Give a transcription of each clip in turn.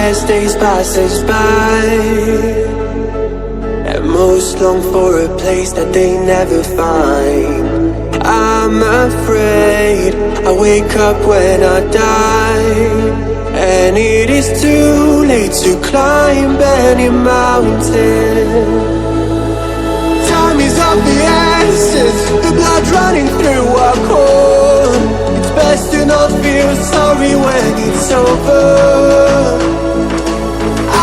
as days pass us by, and most long for a place that they never find. I'm afraid I wake up when I die, and it is too late to climb any mountain. Time is of the essence, the blood running through our core. It's best to not feel sorry when it's over.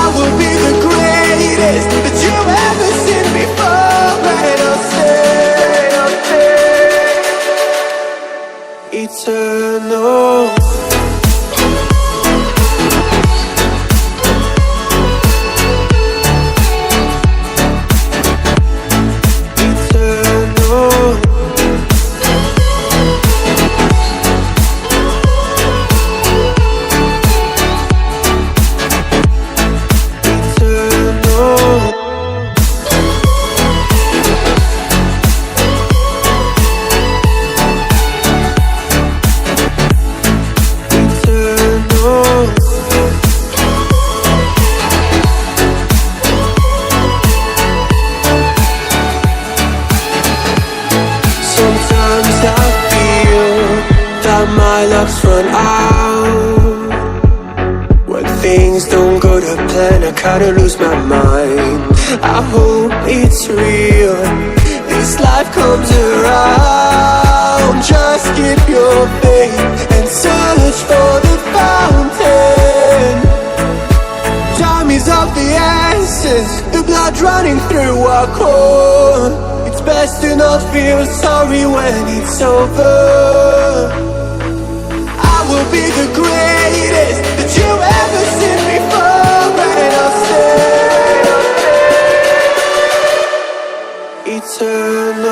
I will be the greatest that you've ever seen before, and I'll stay eternal. Sometimes I feel that my luck's run out. When things don't go to plan, I kinda lose my mind. I hope it's real, this life comes around. Just keep your faith and search for the fountain. Time is of the essence, the blood running through our core. It's best to not feel sorry when it's over. I will be the greatest that you've ever seen before, and I'll stay eternal.